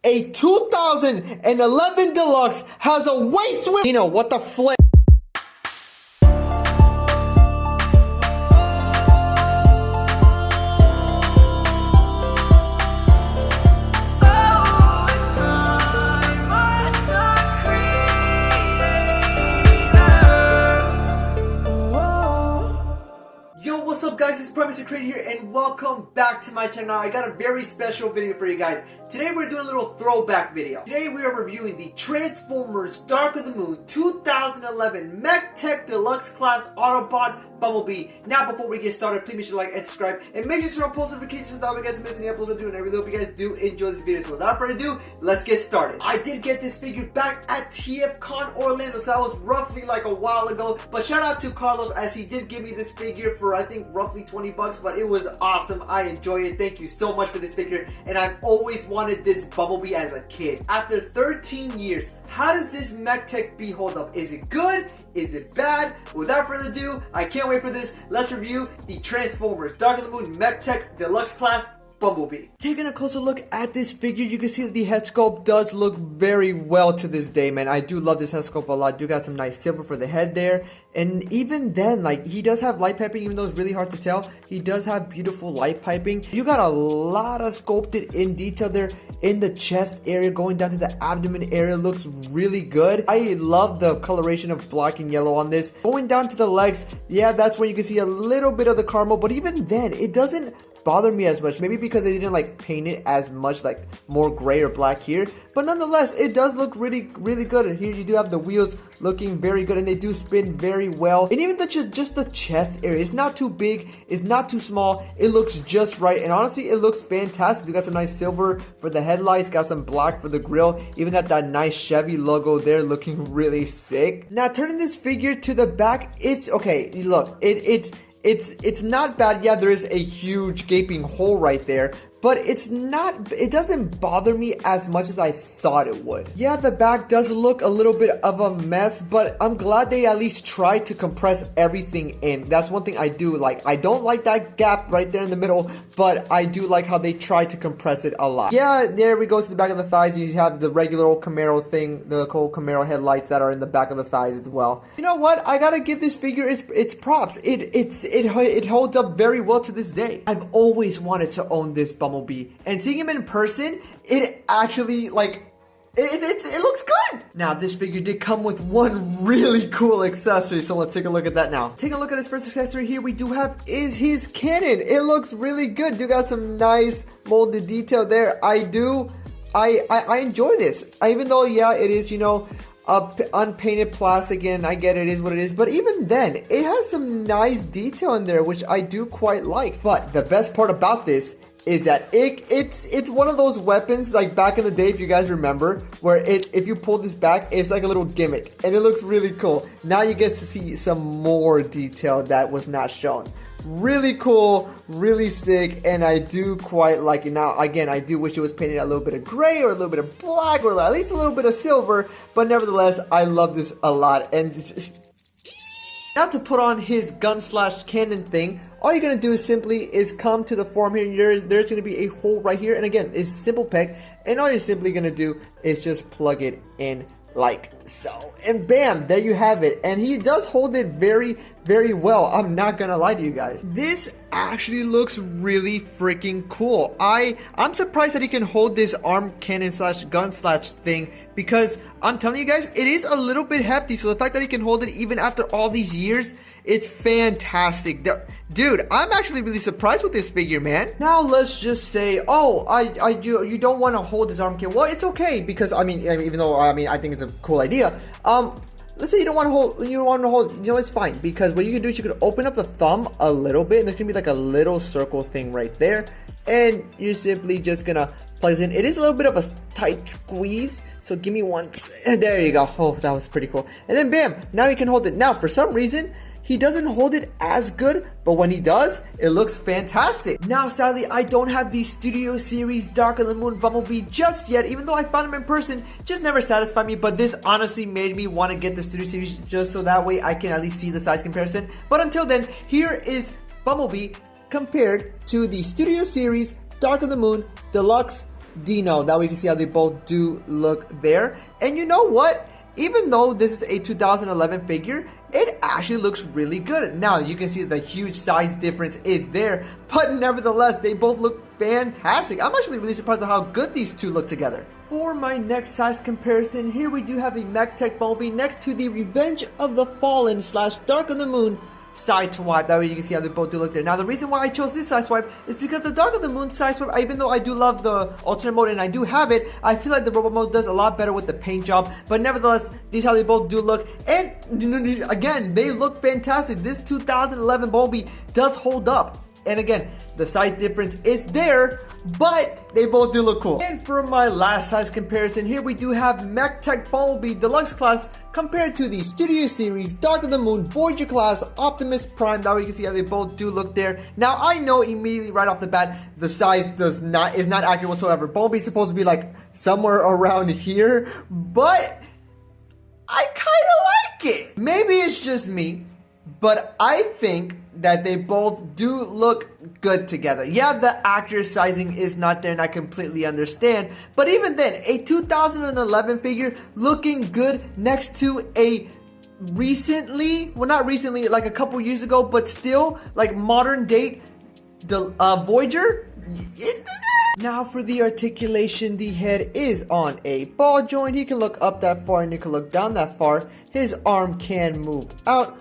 A 2011 Deluxe has a waist swim. You know what the flip? What's up guys, it's Mr. Creator here and welcome back to my channel. I got a very special video for you guys. Today we're doing a little throwback video. Today we are reviewing the Transformers Dark of the Moon 2011 MechTech Deluxe Class Autobot Bumblebee. Now before we get started, please make sure to like and subscribe and make sure to turn on post notifications so that you guys don't miss any uploads I do, and I really hope you guys do enjoy this video. So without further ado, let's get started. I did get this figure back at TFCon Orlando, so that was roughly like a while ago, but shout out to Carlos as he did give me this figure for I think roughly 20 bucks, but it was awesome. I enjoy it. Thank you so much for this figure, and I've always wanted this Bumblebee as a kid. After 13 years, how does this MechTech B hold up? Is it good? Is it bad? Without further ado, I can't wait for this. Let's review the Transformers Dark of the Moon MechTech Deluxe Class Bumblebee. Taking a closer look at this figure, you can see that the head sculpt does look very well to this day, man. I do love this head sculpt a lot. Do got some nice silver for the head there, and even then, like, he does have light piping, even though it's really hard to tell. He does have beautiful light piping. You got a lot of sculpted in detail there in the chest area, going down to the abdomen area. Looks really good. I love the coloration of black and yellow on this. Going down to the legs, yeah, that's where you can see a little bit of the caramel, but even then, it doesn't bother me as much, maybe because they didn't like paint it as much, like more gray or black here, but nonetheless it does look really good. And here you do have the wheels looking very good, and they do spin very well, and even just the chest area, it's not too big, it's not too small, it looks just right, and honestly it looks fantastic. You got some nice silver for the headlights, got some black for the grill, even got that nice Chevy logo there looking really sick. Now turning this figure to the back, it's okay, look, it's not bad. Yeah, there is a huge gaping hole right there, but it doesn't bother me as much as I thought it would. Yeah, the back does look a little bit of a mess, but I'm glad they at least tried to compress everything in. That's one thing I do like. I don't like that gap right there in the middle, but I do like how they tried to compress it a lot. Yeah, there we go to the back of the thighs. You have the regular old Camaro thing, the old Camaro headlights that are in the back of the thighs as well. You know what? I gotta give this figure its props. It holds up very well to this day. I've always wanted to own this Bumblebee, and seeing him in person, it actually, like, it looks good. Now this figure did come with one really cool accessory, so let's take a look at that now. Take a look at his first accessory here we do have is his cannon. It looks really good. You got some nice molded detail there. I enjoy this, even though, yeah, it is, you know, unpainted plastic, and I get it is what it is, but even then it has some nice detail in there, which I do quite like. But the best part about this is that it's one of those weapons like back in the day, if you guys remember, where if you pull this back, it's like a little gimmick, and it looks really cool. Now you get to see some more detail that was not shown. Really cool, really sick, and I do quite like it. Now again, I do wish it was painted a little bit of gray or a little bit of black or at least a little bit of silver, but nevertheless I love this a lot. And now to put on his gun/cannon thing, all you're gonna do is simply come to the form here. There's gonna be a hole right here, and again, it's simple peg, and all you're simply gonna do is just plug it in like so, and bam, there you have it. And he does hold it very well, I'm not gonna lie to you guys. This actually looks really freaking cool. I'm surprised that he can hold this arm cannon/gun/thing, because I'm telling you guys, it is a little bit hefty, so the fact that he can hold it even after all these years, it's fantastic. Dude, I'm actually really surprised with this figure, man. Now let's just say, oh, you don't want to hold his arm cannon. Well, it's okay, because I mean, even though I think it's a cool idea. Let's say you don't want to hold, you know, it's fine, because what you can do is you can open up the thumb a little bit, and there's gonna be like a little circle thing right there, and you're simply just gonna plug it in. It is a little bit of a tight squeeze, so give me one. There you go. Oh, that was pretty cool. And then bam, now you can hold it. Now for some reason, he doesn't hold it as good, but when he does, it looks fantastic. Now, sadly, I don't have the Studio Series Dark of the Moon Bumblebee just yet, even though I found him in person, just never satisfied me, but this honestly made me want to get the Studio Series just so that way I can at least see the size comparison. But until then, here is Bumblebee compared to the Studio Series Dark of the Moon Deluxe Dino. That way you can see how they both do look there. And you know what? Even though this is a 2011 figure, it actually looks really good. Now, you can see the huge size difference is there, but nevertheless, they both look fantastic. I'm actually really surprised at how good these two look together. For my next size comparison, here we do have the MechTech Bumblebee next to the Revenge of the Fallen / Dark of the Moon side swipe. That way you can see how they both do look there. Now, the reason why I chose this side swipe is because the Dark of the Moon side swipe, even though I do love the alternate mode and I do have it, I feel like the robot mode does a lot better with the paint job. But nevertheless, these how they both do look. And again, they look fantastic. This 2011 Bumblebee does hold up. And again, the size difference is there, but they both do look cool. And for my last size comparison, here we do have MechTech Bumblebee Deluxe Class compared to the Studio Series Dark of the Moon Voyager Class Optimus Prime. That way you can see how they both do look there. Now, I know immediately right off the bat, the size is not accurate whatsoever. Bumblebee's supposed to be like somewhere around here, but I kind of like it. Maybe it's just me, but I think that they both do look good together. Yeah, the actor sizing is not there and I completely understand, but even then, a 2011 figure looking good next to a recently, well not recently, like a couple years ago, but still like modern date Voyager. Now for the articulation, the head is on a ball joint. He can look up that far and you can look down that far. His arm can move out.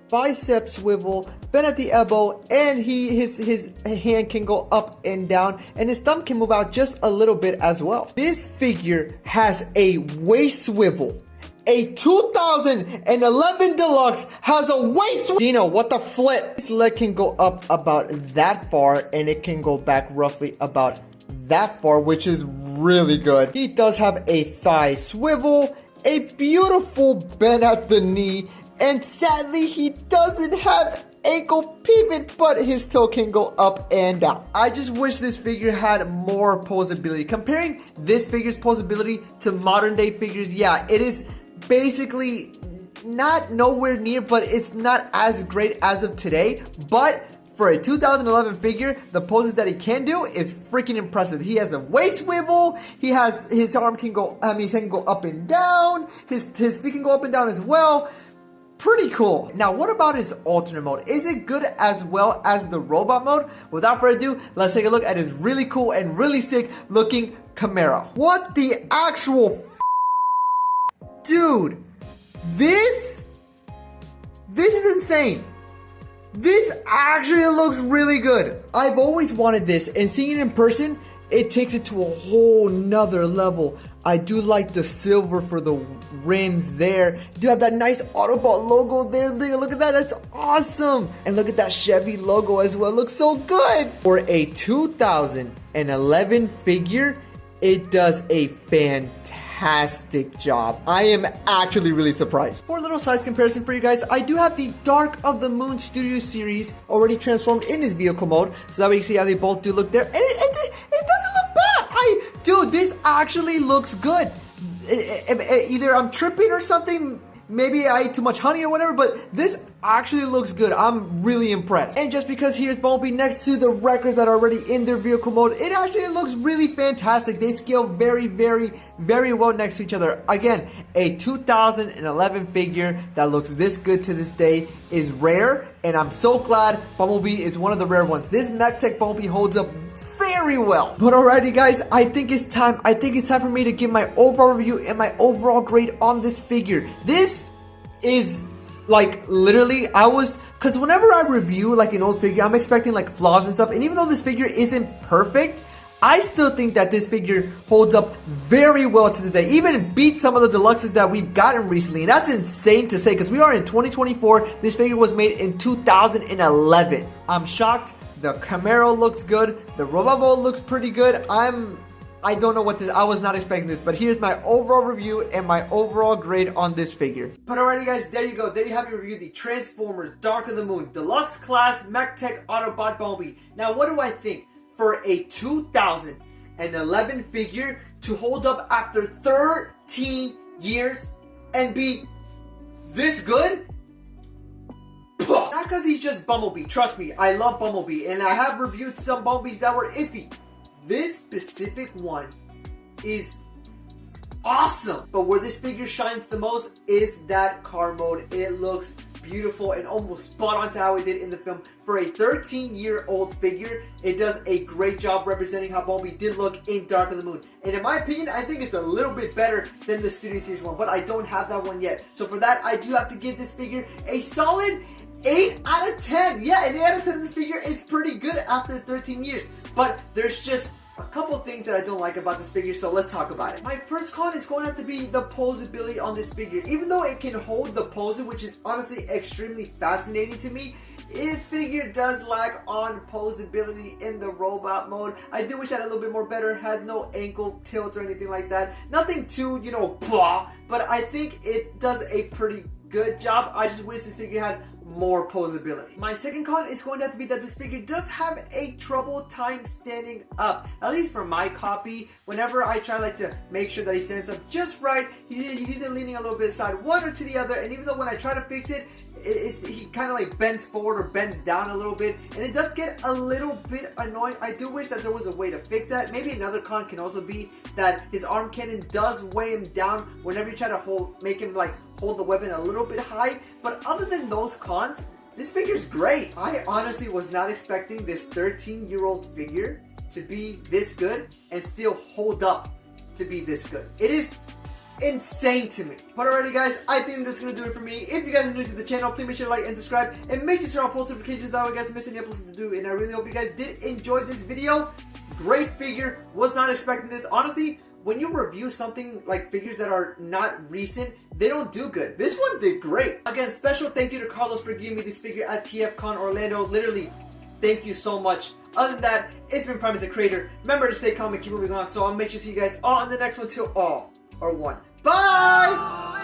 Bicep swivel, bend at the elbow, and his hand can go up and down, and his thumb can move out just a little bit as well. This figure has a waist swivel. A 2011 Deluxe has a waist swivel. Dino, what the flip? His leg can go up about that far, and it can go back roughly about that far, which is really good. He does have a thigh swivel, a beautiful bend at the knee, and sadly, he doesn't have ankle pivot, but his toe can go up and down. I just wish this figure had more posability. Comparing this figure's posability to modern day figures, yeah, it is basically not nowhere near, but it's not as great as of today. But for a 2011 figure, the poses that he can do is freaking impressive. He has a waist swivel. He has his arm can go. His hand can go up and down. His feet can go up and down as well. Pretty cool. Now, what about his alternate mode? Is it good as well as the robot mode? Without further ado, let's take a look at his really cool and really sick looking Camaro. What the actual dude? This is insane. This actually looks really good. I've always wanted this, and seeing it in person, it takes it to a whole nother level. I do like the silver for the rims there. You do have that nice Autobot logo there. Look at that. That's awesome. And look at that Chevy logo as well. It looks so good. For a 2011 figure, it does a fantastic job. I am actually really surprised. For a little size comparison for you guys, I do have the Dark of the Moon Studio Series already transformed in his vehicle mode. So that way you see how they both do look there. And it doesn't look bad. Dude, this actually looks good. Either I'm tripping or something. Maybe I ate too much honey or whatever, but this actually looks good. I'm really impressed. And just because here's Bumblebee next to the records that are already in their vehicle mode, it actually looks really fantastic. They scale very, very, very well next to each other. Again, a 2011 figure that looks this good to this day is rare, and I'm so glad Bumblebee is one of the rare ones. This MechTech Bumblebee holds up very well. But alrighty guys, I think it's time for me to give my overall review and my overall grade on this figure. This is like literally, because whenever I review like an old figure, I'm expecting like flaws and stuff, and even though this figure isn't perfect, I still think that this figure holds up very well to this day. Even beats some of the deluxes that we've gotten recently, and that's insane to say because we are in 2024. This figure was made in 2011. I'm shocked. The Camaro looks good. The robot mode looks pretty good. I don't know what this, I was not expecting this, but here's my overall review and my overall grade on this figure. But alrighty guys, there you go. There you have your review, the Transformers Dark of the Moon Deluxe Class MechTech Autobot Bumblebee. Now what do I think? For a 2011 figure to hold up after 13 years and be this good? Not because he's just Bumblebee. Trust me, I love Bumblebee, and I have reviewed some Bumblebees that were iffy. This specific one is awesome. But where this figure shines the most is that car mode. It looks beautiful and almost spot on to how it did in the film. For a 13-year-old figure, it does a great job representing how Bumblebee did look in Dark of the Moon. And in my opinion, I think it's a little bit better than the Studio Series one, but I don't have that one yet. So for that, I do have to give this figure a solid 8 out of 10. Yeah, an 8 out of 10 of this figure is pretty good after 13 years. But there's just a couple things that I don't like about this figure, so let's talk about it. My first con is going to have to be the posability on this figure. Even though it can hold the pose, which is honestly extremely fascinating to me, this figure does lack on posability in the robot mode. I do wish that a little bit more better. It has no ankle tilt or anything like that. Nothing too, you know, blah, but I think it does a pretty good job. I just wish this figure had more posability. My second con is going to have to be that this figure does have a trouble time standing up. At least for my copy, whenever I try to make sure that he stands up just right, he's either leaning a little bit side one or to the other, and even though when I try to fix it, he kind of like bends forward or bends down a little bit, and it does get a little bit annoying. I do wish that there was a way to fix that. Maybe another con can also be that his arm cannon does weigh him down whenever you try to make him like hold the weapon a little bit high. But other than those cons, this figure's great. I honestly was not expecting this 13-year-old figure to be this good and still hold up to be this good. It is insane to me. But alrighty guys, I think that's gonna do it for me. If you guys are new to the channel, please make sure to like and subscribe, and make sure to turn on post notifications that way you guys miss any episodes to do. And I really hope you guys did enjoy this video. Great figure. Was not expecting this. Honestly, when you review something like figures that are not recent, they don't do good. This one did great. Again, special thank you to Carlos for giving me this figure at TFCon Orlando. Literally, thank you so much. Other than that, it's been Prime as a Creator. Remember to stay calm and keep moving on. So I'll make sure to see you guys all in the next one till all are one. Bye!